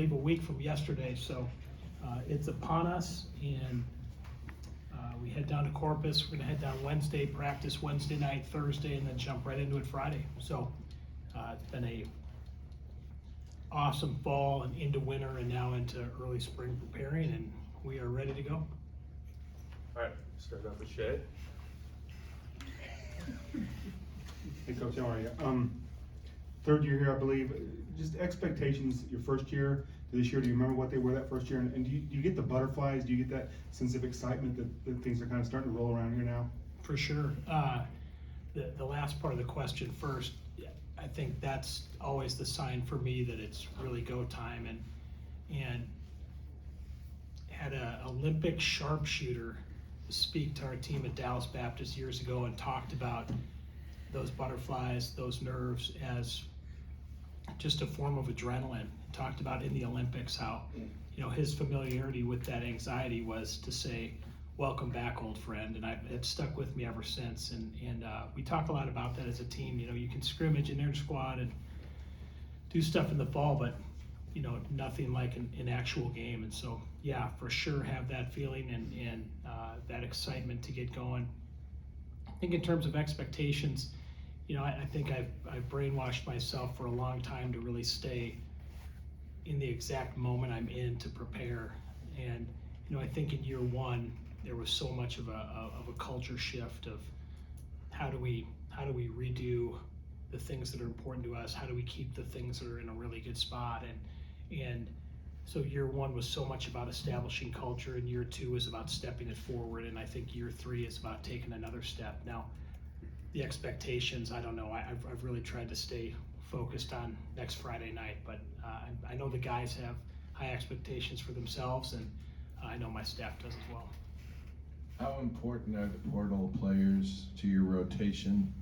A week from yesterday, so it's upon us, and we head down to Corpus. We're going to head down Wednesday, practice Wednesday night, Thursday, and then jump right into it Friday. So it's been a awesome fall and into winter and now into early spring preparing, and we are ready to go. All right, start off with Shay. Hey Coach, how are you? Third year here, I believe. Just expectations your first year to this year. Do you remember what they were that first year? And do you get the butterflies? Do you get that sense of excitement that things are kind of starting to roll around here now? For sure. The last part of the question first, I think that's always the sign for me that it's really go time. And had an Olympic sharpshooter speak to our team at Dallas Baptist years ago and talked about those butterflies, those nerves as just a form of adrenaline. Talked about in the Olympics how, his familiarity with that anxiety was to say, welcome back, old friend. And it's stuck with me ever since. And we talk a lot about that as a team. You can scrimmage in inter squad and do stuff in the fall, but nothing like an actual game. And so, yeah, for sure have that feeling and that excitement to get going. I think in terms of expectations, I think I've brainwashed myself for a long time to really stay in the exact moment I'm in to prepare. And, I think in year one, there was so much of a culture shift of how do we redo the things that are important to us? How do we keep the things that are in a really good spot? And so year one was so much about establishing culture, and year two is about stepping it forward. And I think year three is about taking another step. Now, the expectations, I don't know. I've really tried to stay focused on next Friday night, but I know the guys have high expectations for themselves, and I know my staff does as well. How important are the portal players to your rotation?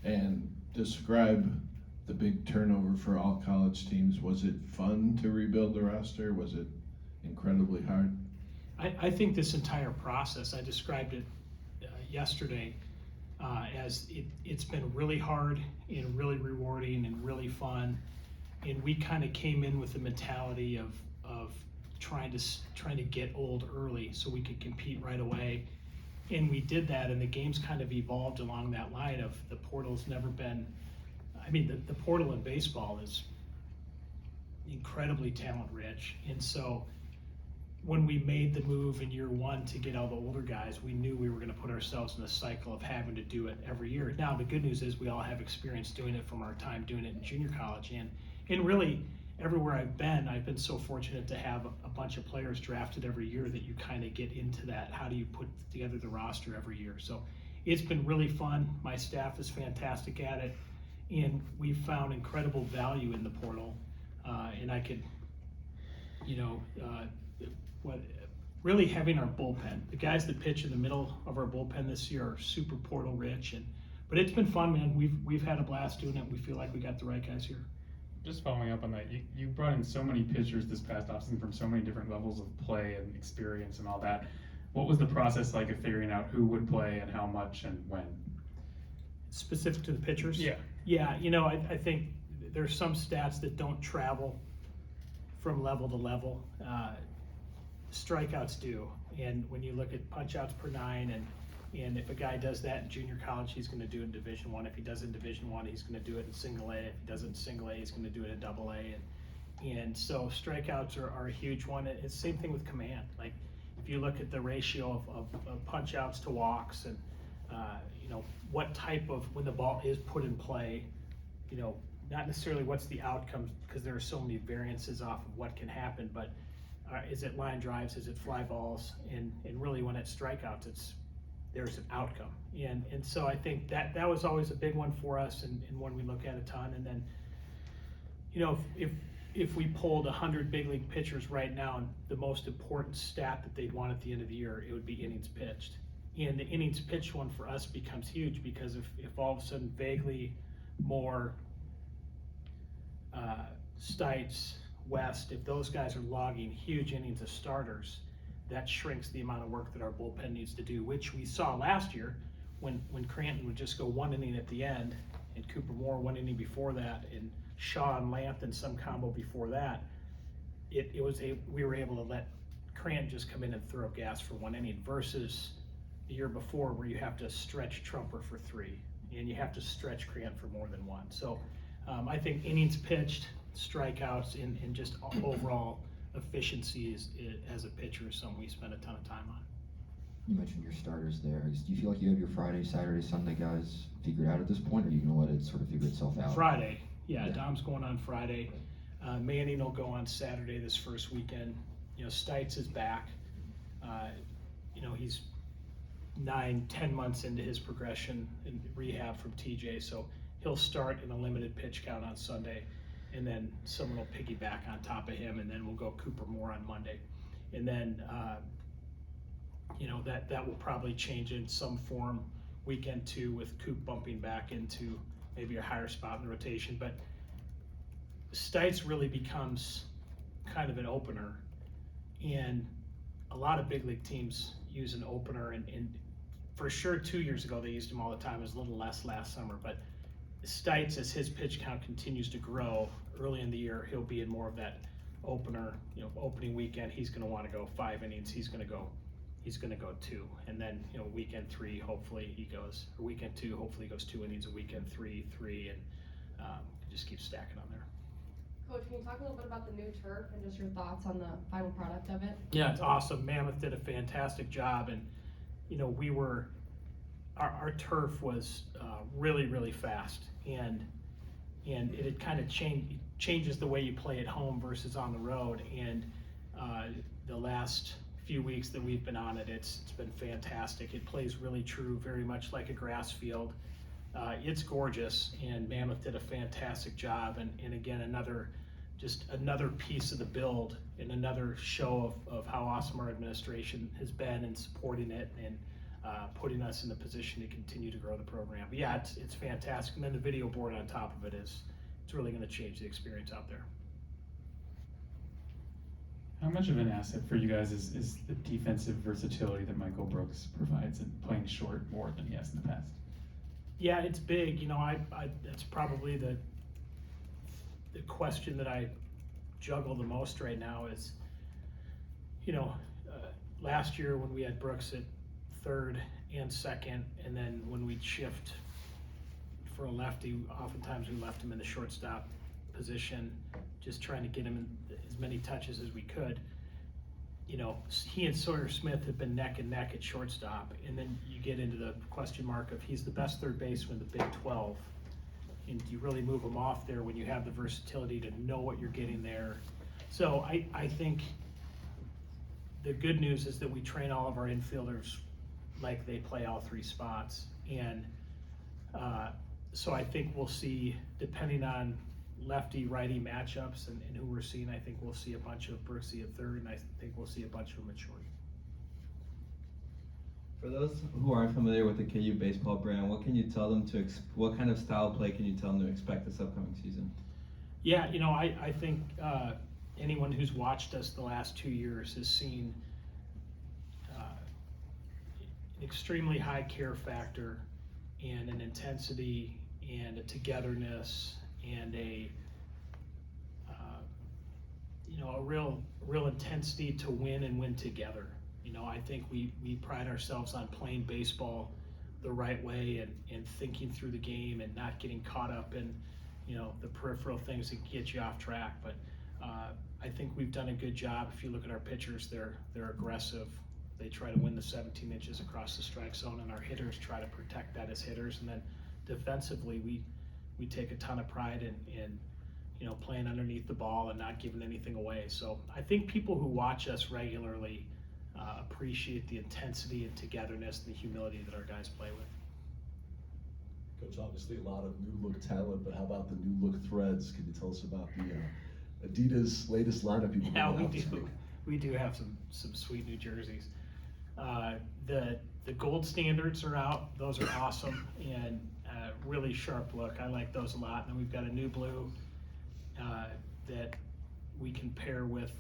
And describe the big turnover for all college teams. Was it fun to rebuild the roster? Was it incredibly hard? I think this entire process, I described it yesterday, as it's been really hard and really rewarding and really fun. And we kind of came in with the mentality of trying to get old early so we could compete right away. And we did that, and the game's kind of evolved along that line of the portal's never been, the portal in baseball is incredibly talent rich. And so when we made the move in year one to get all the older guys, we knew we were going to put ourselves in a cycle of having to do it every year. Now, the good news is we all have experience doing it from our time doing it in junior college. And really, everywhere I've been so fortunate to have a bunch of players drafted every year that you kind of get into that. How do you put together the roster every year? So it's been really fun. My staff is fantastic at it. And we've found incredible value in the portal. And I could, really having our bullpen. The guys that pitch in the middle of our bullpen this year are super portal rich, but it's been fun, man. We've had a blast doing it. We feel like we got the right guys here. Just following up on that, you brought in so many pitchers this past offseason from so many different levels of play and experience and all that. What was the process like of figuring out who would play and how much and when? Specific to the pitchers? Yeah. Yeah, I think there's some stats that don't travel from level to level. Strikeouts do, and when you look at punch-outs per nine, and if a guy does that in junior college, he's going to do it in Division I. If he does it in Division I, he's going to do it in Single A. If he does it in Single A, he's going to do it in Double A. And so strikeouts are a huge one. It's the same thing with command. Like if you look at the ratio of punch-outs to walks, and what type of, when the ball is put in play, not necessarily what's the outcome, because there are so many variances off of what can happen, but is it line drives, is it fly balls, and really when it's strikeouts, there's an outcome. And so I think that was always a big one for us, and one we look at a ton. And then, if we pulled 100 big league pitchers right now, and the most important stat that they'd want at the end of the year, it would be innings pitched. And the innings pitched one for us becomes huge, because if all of a sudden vaguely more Stites, West, if those guys are logging huge innings as starters, that shrinks the amount of work that our bullpen needs to do, which we saw last year when Cranton would just go one inning at the end, and Cooper Moore one inning before that, and Shaw and Lamp in some combo before that. we were able to let Cran just come in and throw gas for 1 inning versus the year before where you have to stretch Trumper for 3 and you have to stretch Cran for more than 1. So I think innings pitched, strikeouts, and just overall efficiency as a pitcher is something we spend a ton of time on. You mentioned your starters there. Do you feel like you have your Friday, Saturday, Sunday guys figured out at this point, or are you going to let it sort of figure itself out? Friday, yeah. Dom's going on Friday. Manning will go on Saturday this first weekend. Stites is back. He's 9-10 months into his progression in rehab from TJ, so he'll start in a limited pitch count on Sunday, and then someone will piggyback on top of him, and then we'll go Cooper Moore on Monday. And then, that will probably change in some form weekend 2 with Coop bumping back into maybe a higher spot in the rotation. But Stites really becomes kind of an opener, and a lot of big league teams use an opener, and for sure 2 years ago they used him all the time. It was a little less last summer, but Stites, as his pitch count continues to grow early in the year, he'll be in more of that opener, opening weekend. He's going to want to go 5 innings. He's going to go 2, and then weekend 3 hopefully he goes, or weekend 2 hopefully he goes 2 innings, a weekend 3, and just keep stacking on there. Coach, can you talk a little bit about the new turf and just your thoughts on the final product of it? Yeah, it's awesome. Mammoth did a fantastic job, and our turf was really, really fast, and it had kind of changes the way you play at home versus on the road. And the last few weeks that we've been on it, it's been fantastic. It plays really true, very much like a grass field. It's gorgeous, and Mammoth did a fantastic job, and again, another piece of the build and another show of how awesome our administration has been in supporting it and putting us in the position to continue to grow the program. But yeah, it's fantastic, and then the video board on top of it it's really going to change the experience out there. How much of an asset for you guys is the defensive versatility that Michael Brooks provides in playing short more than he has in the past? Yeah, it's big. That's probably the question that I juggle the most right now is, last year when we had Brooks at 3rd and 2nd, and then when we'd shift for a lefty, oftentimes we left him in the shortstop position, just trying to get him in as many touches as we could. He and Sawyer Smith have been neck and neck at shortstop, and then you get into the question mark of he's the best third baseman in the Big 12, and you really move him off there when you have the versatility to know what you're getting there. So I think the good news is that we train all of our infielders like they play all 3 spots, and so I think we'll see, depending on lefty-righty matchups and who we're seeing, I think we'll see a bunch of Brooksy at 3rd, and I think we'll see a bunch of them at short. For those who aren't familiar with the KU baseball brand, what can you tell them what kind of style play can you tell them to expect this upcoming season? Yeah, I think anyone who's watched us the last 2 years has seen an extremely high care factor and an intensity and a togetherness and a real intensity to win and win together. I think we pride ourselves on playing baseball the right way and thinking through the game and not getting caught up in the peripheral things that get you off track. But I think we've done a good job. If you look at our pitchers, they're aggressive. They try to win the 17 inches across the strike zone, and our hitters try to protect that as hitters. And then defensively, we take a ton of pride in playing underneath the ball and not giving anything away. So I think people who watch us regularly appreciate the intensity and togetherness and the humility that our guys play with. Coach, obviously a lot of new look talent, but how about the new look threads? Can you tell us about the Adidas latest lineup? Yeah, we do have some sweet new jerseys. The gold standards are out. Those are awesome and really sharp look. I like those a lot. And then we've got a new blue that we can pair with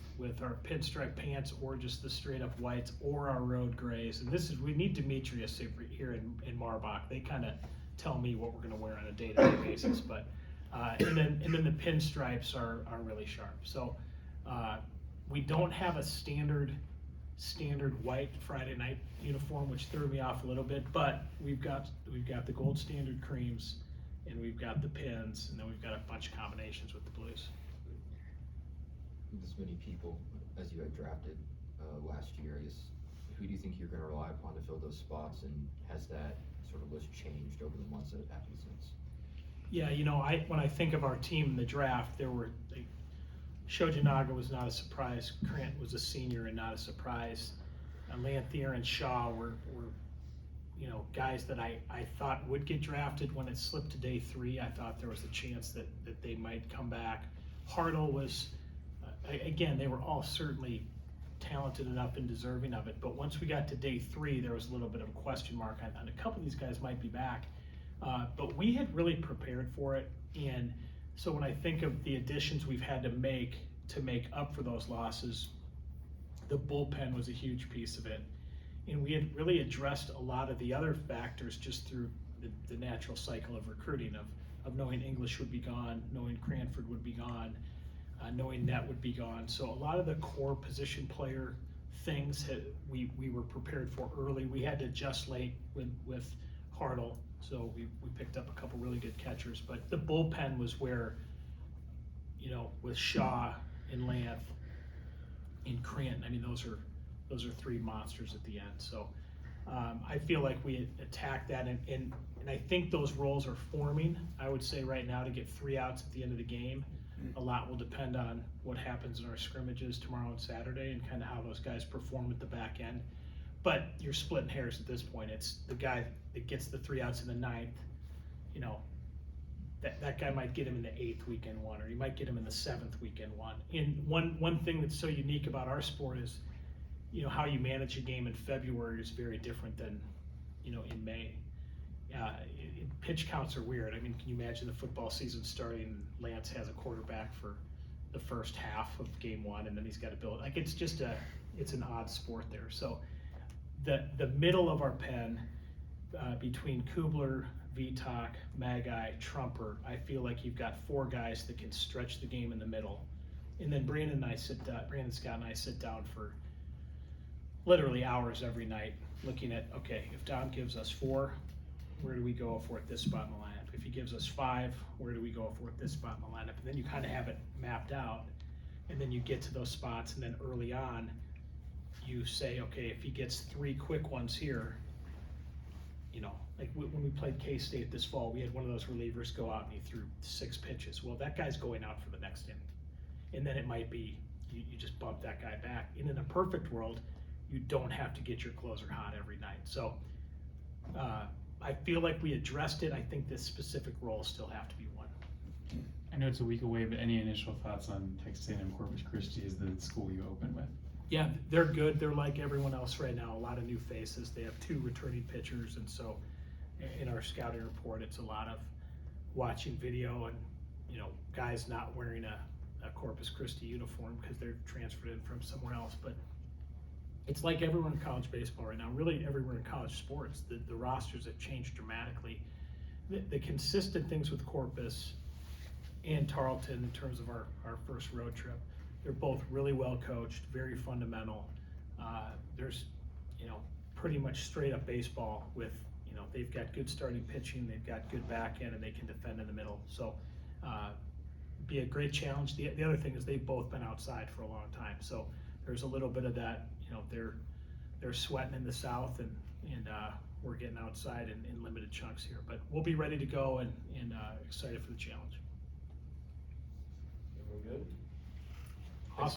our pinstripe pants or just the straight up whites or our road grays. And we need Demetrius here in Marbach. They kind of tell me what we're going to wear on a day-to-day basis. But and then the pinstripes are really sharp. So we don't have a standard white Friday night uniform, which threw me off a little bit, but we've got the gold standard creams, and we've got the pins, and then we've got a bunch of combinations with the blues. This many people, as you had drafted last year, I guess, who do you think you're going to rely upon to fill those spots, and has that sort of list changed over the months that have happened since? Yeah, when I think of our team in the draft, Shojinaga was not a surprise. Krant was a senior and not a surprise. Lanthier and Shaw were guys that I thought would get drafted. When it slipped to day 3, I thought there was a chance that they might come back. Hartle was, again, they were all certainly talented enough and deserving of it, but once we got to day 3, there was a little bit of a question mark on a couple of these guys might be back. But we had really prepared for it, and so when I think of the additions we've had to make up for those losses, the bullpen was a huge piece of it. And we had really addressed a lot of the other factors just through the natural cycle of recruiting, of knowing English would be gone, knowing Cranford would be gone, knowing Net would be gone. So a lot of the core position player things we were prepared for early. We had to adjust late with Hartle, so we picked up a couple really good catchers. But the bullpen was where, with Shaw and Lanth and Cranton, I mean, those are 3 monsters at the end. So I feel like we attacked that, and I think those roles are forming. I would say right now to get 3 outs at the end of the game, a lot will depend on what happens in our scrimmages tomorrow and Saturday and kind of how those guys perform at the back end. But you're splitting hairs at this point. It's the guy that gets the 3 outs in the 9th, that guy might get him in the 8th weekend one, or he might get him in the 7th weekend one. And one thing that's so unique about our sport is, how you manage a game in February is very different than, in May. Pitch counts are weird. I mean, can you imagine the football season starting and Lance has a quarterback for the first half of game 1, and then he's got to build, like, it's an odd sport there. So the middle of our pen, between Kubler, Vitak, Magai, Trumper, I feel like you've got 4 guys that can stretch the game in the middle. And then Brandon Scott and I sit down for literally hours every night looking at, okay, if Dom gives us 4, where do we go for at this spot in the lineup? If he gives us 5, where do we go for at this spot in the lineup? And then you kind of have it mapped out, and then you get to those spots, and then early on, you say, okay, if he gets 3 quick ones here, like when we played K-State this fall, we had one of those relievers go out and he threw 6 pitches. Well, that guy's going out for the next inning. And then it might be, you just bump that guy back. And in a perfect world, you don't have to get your closer hot every night. So I feel like we addressed it. I think this specific roles still have to be won. I know it's a week away, but any initial thoughts on Texas A&M Corpus Christi as the school you open with? Yeah, they're good. They're like everyone else right now, a lot of new faces. They have 2 returning pitchers, and so in our scouting report, it's a lot of watching video and, guys not wearing a Corpus Christi uniform because they're transferred in from somewhere else. But it's like everywhere in college baseball right now, really everywhere in college sports, the rosters have changed dramatically. The consistent things with Corpus and Tarleton in terms of our first road trip, they're both really well coached, very fundamental. There's, pretty much straight up baseball with, they've got good starting pitching, they've got good back end, and they can defend in the middle. So be a great challenge. The other thing is they've both been outside for a long time. So there's a little bit of that, they're sweating in the South, and we're getting outside in limited chunks here. But we'll be ready to go and excited for the challenge. Everyone good?